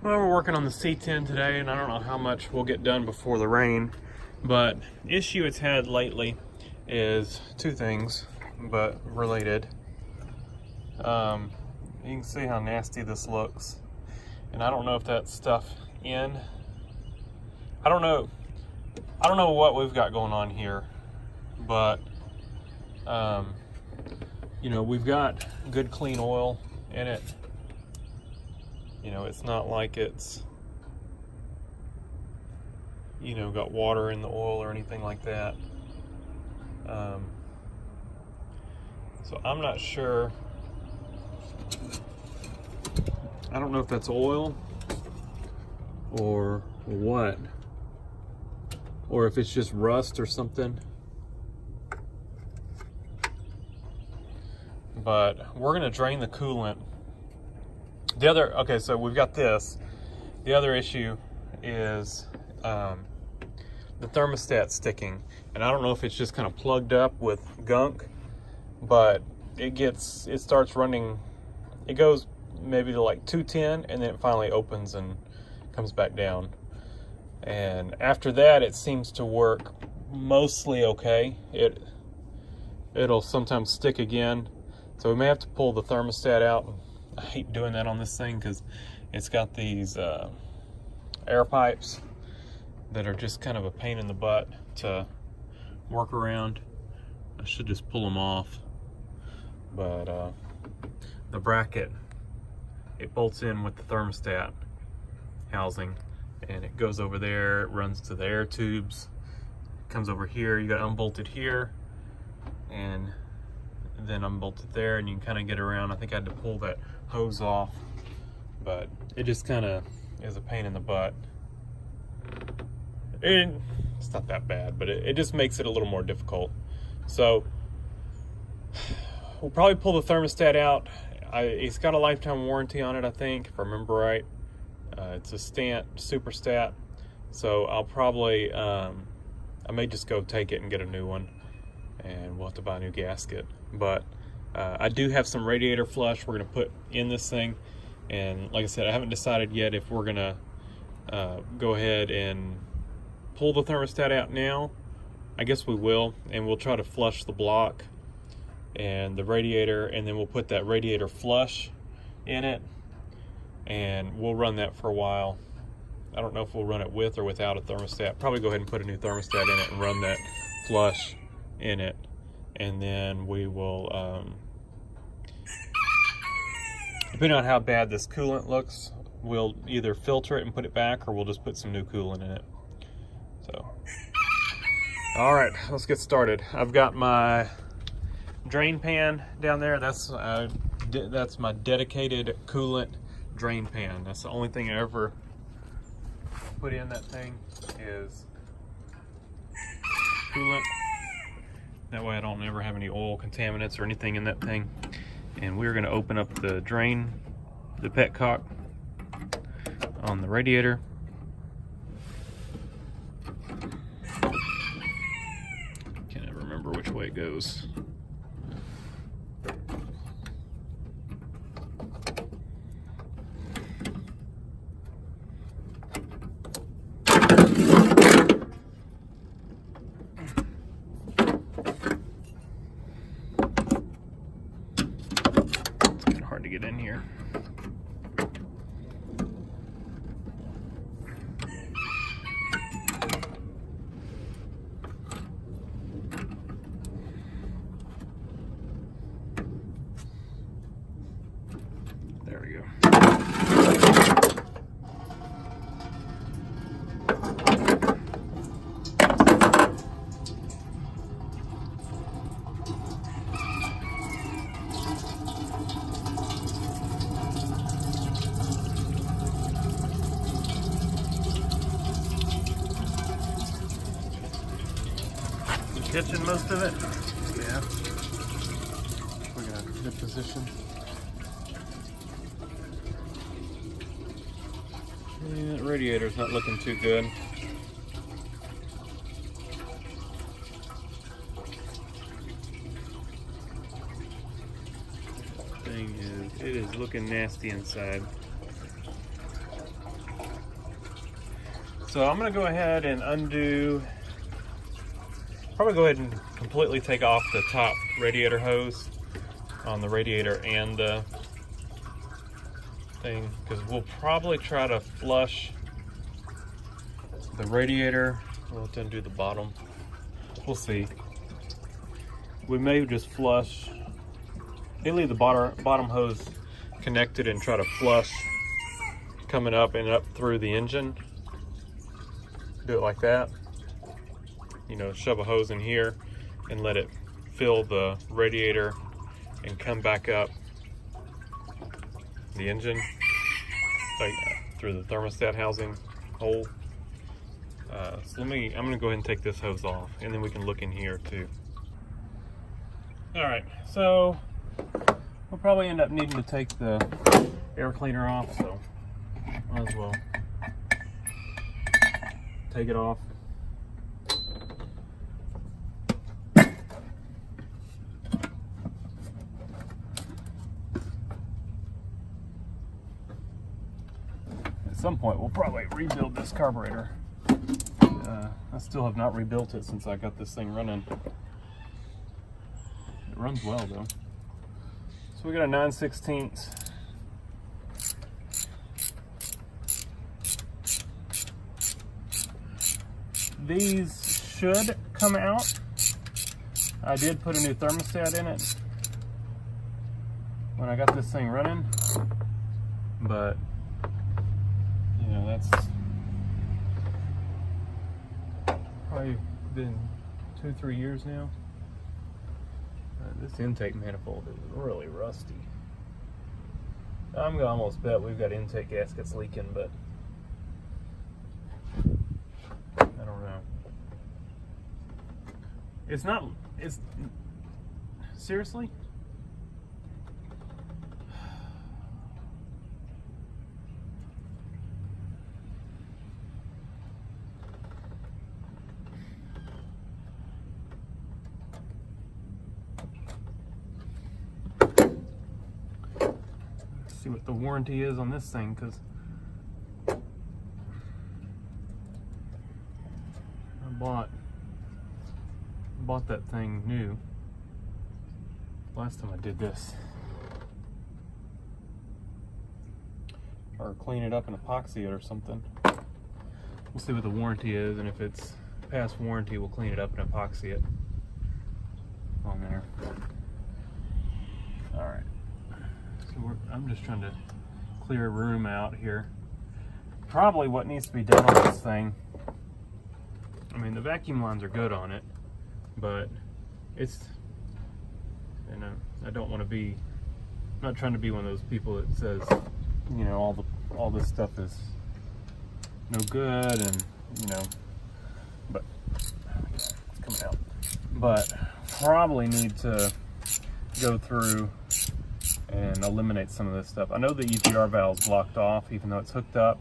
Well, we're working on the C10 today, and I don't know how much we'll get done before the rain, but the issue it's had lately is two things, but related. You can see how nasty this looks, and I don't know if that's stuff in. I don't know what we've got going on here, but you know, we've got good clean oil in it. You know, it's not like it's, you know, got water in the oil or anything like that. So I'm not sure. I don't know if that's oil or what, or if it's just rust or something. But we're gonna drain the coolant. Okay, so we've got this. The other issue is the thermostat sticking. And I don't know if it's just kind of plugged up with gunk, but it starts running, it goes maybe to like 210, and then it finally opens and comes back down. And after that, it seems to work mostly okay. It'll sometimes stick again. So we may have to pull the thermostat out. I hate doing that on this thing because it's got these air pipes that are just kind of a pain in the butt to work around. I should just pull them off. But the bracket, it bolts in with the thermostat housing, and it goes over there, it runs to the air tubes, it comes over here, you got unbolted here, and then unbolted there, and you can kind of get around. I think I had to pull that hose off, but it just kind of is a pain in the butt. And it's not that bad, but it just makes it a little more difficult. So we'll probably pull the thermostat out. It's got a lifetime warranty on it, I think, if I remember right. It's a super stat. So I'll probably, I may just go take it and get a new one, and we'll have to buy a new gasket. But I do have some radiator flush we're gonna put in this thing, and like I said, I haven't decided yet if we're gonna go ahead and pull the thermostat out now. I guess we will, and we'll try to flush the block and the radiator, and then we'll put that radiator flush in it, and we'll run that for a while. I don't know if we'll run it with or without a thermostat. Probably go ahead and put a new thermostat in it and run that flush in it, and then we will, depending on how bad this coolant looks, we'll either filter it and put it back, or we'll just put some new coolant in it. So, all right, let's get started. I've got my drain pan down there. That's my dedicated coolant drain pan. That's the only thing I ever put in that thing is coolant. That way I don't ever have any oil contaminants or anything in that thing. And we're gonna open up the drain, the petcock on the radiator. Can't ever remember which way it goes. Hard to get in here. There we go. Catching most of it? Yeah. We got a good position. Yeah, that radiator's not looking too good. Thing is, it is looking nasty inside. So I'm gonna go ahead and undo, probably go ahead and completely take off the top radiator hose on the radiator and the thing, because we'll probably try to flush the radiator. We'll have to undo the bottom. We'll see. We may just flush, maybe leave the bottom hose connected and try to flush coming up and up through the engine. Do it like that. You know, shove a hose in here and let it fill the radiator and come back up the engine, like through the thermostat housing hole. So I'm gonna go ahead and take this hose off, and then we can look in here too. All right, so we'll probably end up needing to take the air cleaner off, so might as well take it off. At some point, we'll probably rebuild this carburetor. I still have not rebuilt it since I got this thing running. It runs well though. So we got a 9/16. These should come out. I did put a new thermostat in it when I got this thing running, but you know, that's probably been 2-3 years now. This intake manifold is really rusty. I'm gonna almost bet we've got intake gaskets leaking, but I don't know. It's not, it's, seriously? See what the warranty is on this thing, because I bought that thing new last time I did this, or clean it up and epoxy it or something. We'll see what the warranty is, and if it's past warranty, we'll clean it up and epoxy it on there. All right. I'm just trying to clear room out here. Probably what needs to be done on this thing, I mean, the vacuum lines are good on it, but it's, you know, I don't want to be, I'm not trying to be one of those people that says, you know, all this stuff is no good, and you know, but it's coming out. But probably need to go through and eliminate some of this stuff. I know the EGR valve's blocked off, even though it's hooked up.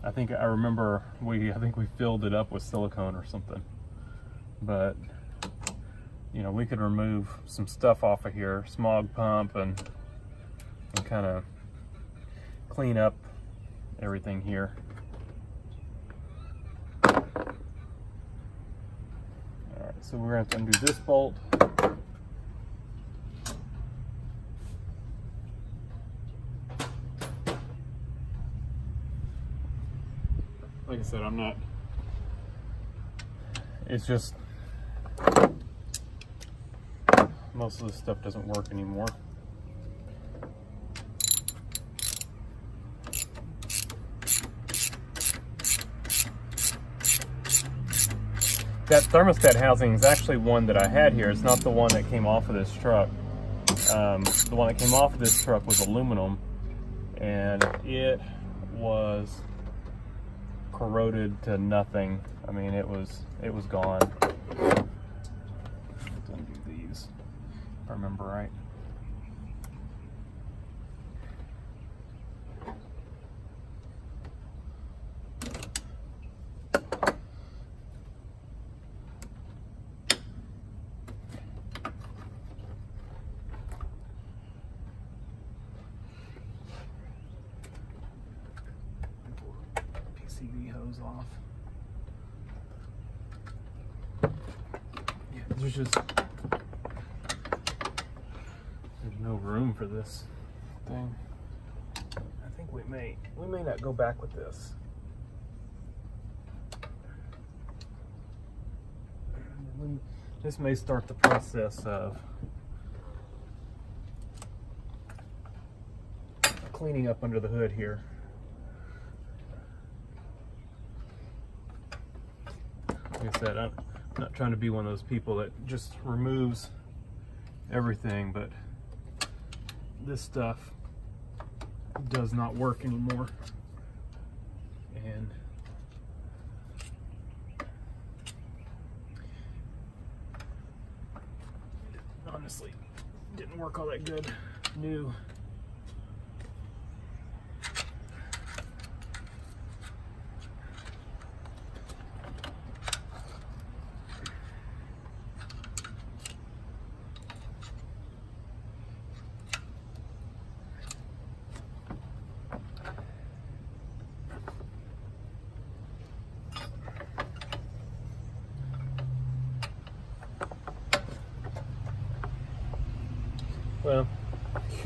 I think I remember we filled it up with silicone or something. But you know, we could remove some stuff off of here, smog pump, and kind of clean up everything here. All right, so we're going to have to undo this bolt. Like I said, I'm not, it's just, most of this stuff doesn't work anymore. That thermostat housing is actually one that I had here. It's not the one that came off of this truck. The one that came off of this truck was aluminum, and it was corroded to nothing. I mean, it was gone. Let's undo these, if I remember right. PCV hose off. there's no room for this thing. I think we may not go back with this. This may start the process of cleaning up under the hood here. Like I said, I'm not trying to be one of those people that just removes everything, but this stuff does not work anymore. And honestly, didn't work all that good new. Well,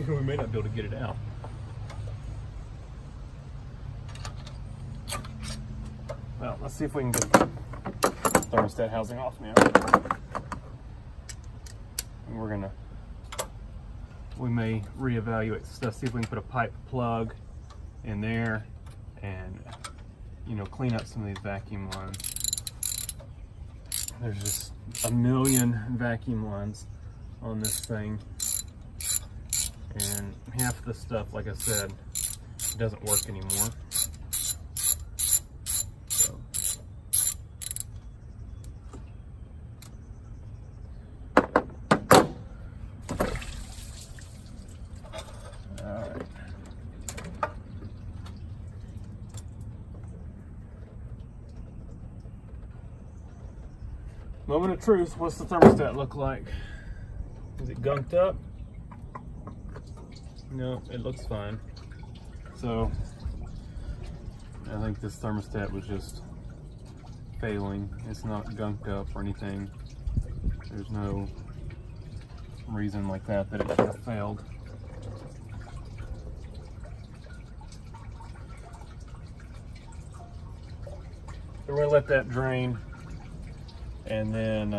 we may not be able to get it out. Well, let's see if we can get the thermostat housing off now. And we may reevaluate stuff, see if we can put a pipe plug in there and, you know, clean up some of these vacuum lines. There's just a million vacuum lines on this thing. And half the stuff, like I said, doesn't work anymore. So. All right. Moment of truth, what's the thermostat look like? Is it gunked up? No, it looks fine. So I think this thermostat was just failing. It's not gunked up or anything. There's no reason like that it should have failed. So we're gonna let that drain, and then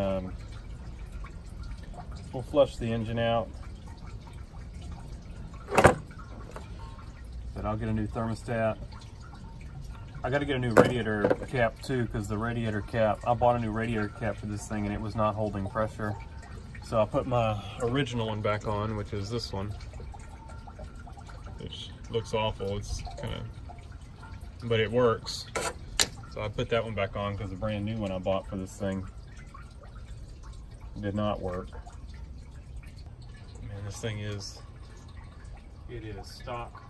we'll flush the engine out. But I'll get a new thermostat. I got to get a new radiator cap too, because the radiator cap, I bought a new radiator cap for this thing and it was not holding pressure. So I'll put my original one back on, which is this one, which looks awful. It's kind of, but it works. So I put that one back on because the brand new one I bought for this thing did not work. Man, this thing is, it is stock.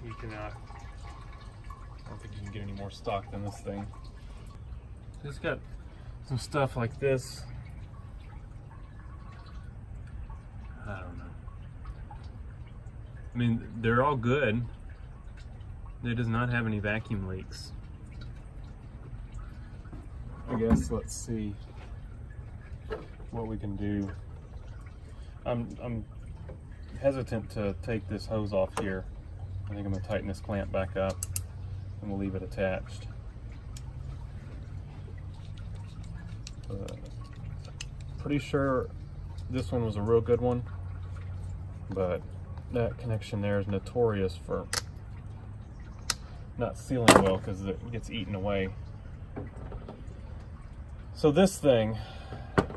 You cannot, I don't think you can get any more stock than this thing. It's got some stuff like this. I don't know. I mean, they're all good. It does not have any vacuum leaks. I guess let's see what we can do. I'm hesitant to take this hose off here. I think I'm going to tighten this clamp back up and we'll leave it attached. Pretty sure this one was a real good one, but that connection there is notorious for not sealing well because it gets eaten away. So this thing,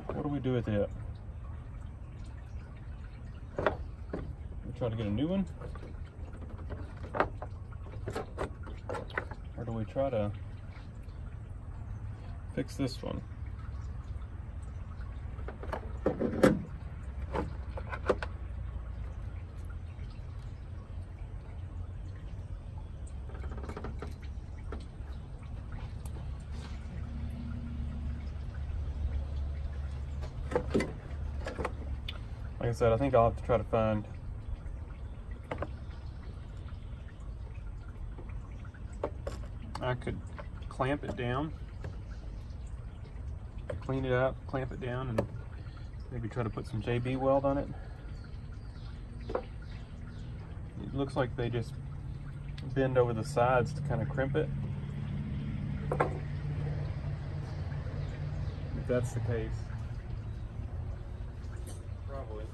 what do we do with it? Try to get a new one, or do we try to fix this one? Like I said, I think I'll have to try to find I could clamp it down clean it up, clamp it down, and maybe try to put some JB weld on it. It looks like they just bend over the sides to kind of crimp it. If that's the case, probably.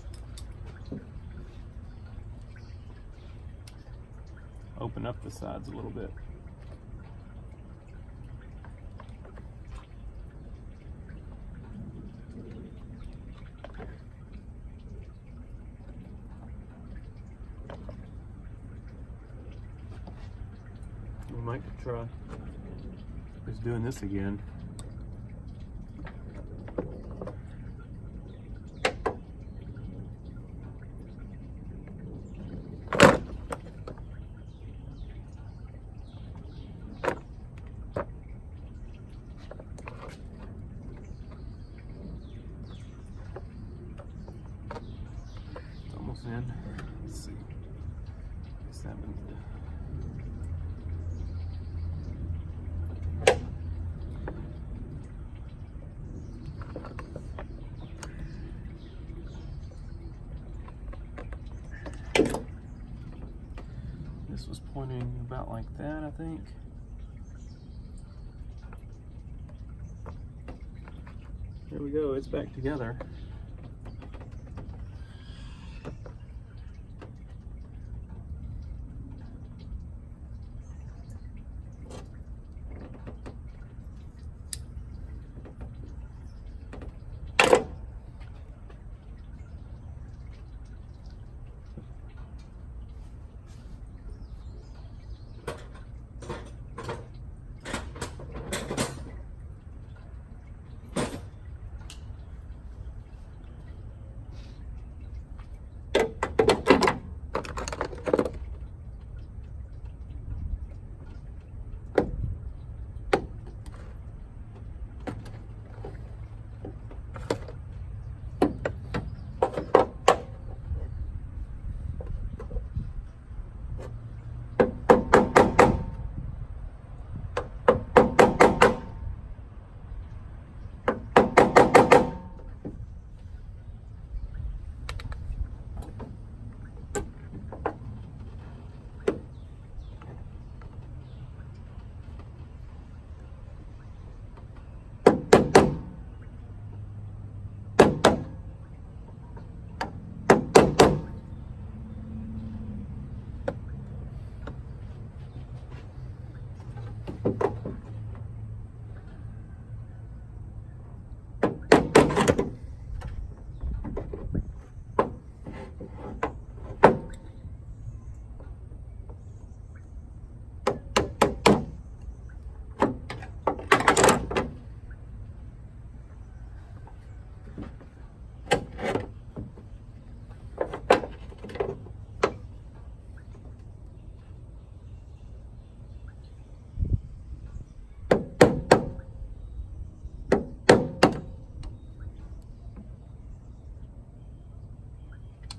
Open up the sides a little bit. We might try just doing this again. It's almost in. Let's see. Guess that one. This was pointing about like that, I think. There we go, it's back together.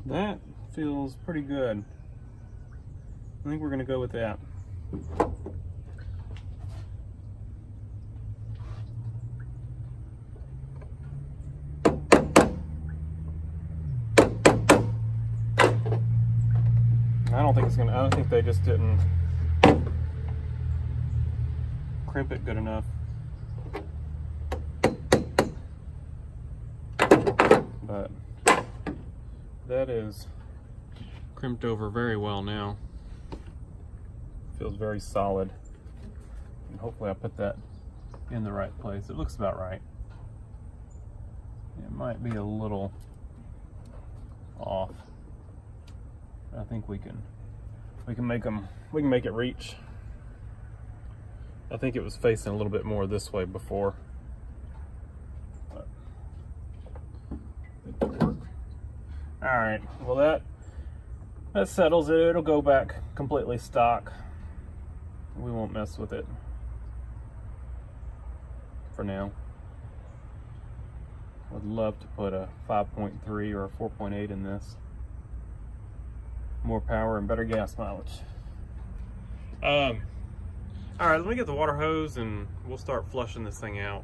That feels pretty good. I think we're going to go with that. I don't think they just didn't crimp it good enough. But that is crimped over very well now. Feels very solid. And hopefully I'll put that in the right place. It looks about right. It might be a little off. I think we can make it reach. I think it was facing a little bit more this way before. But it could work. All right, well that settles it. It'll go back completely stock. We won't mess with it for now. Would love to put a 5.3 or a 4.8 in this. More power and better gas mileage. All right, let me get the water hose and we'll start flushing this thing out.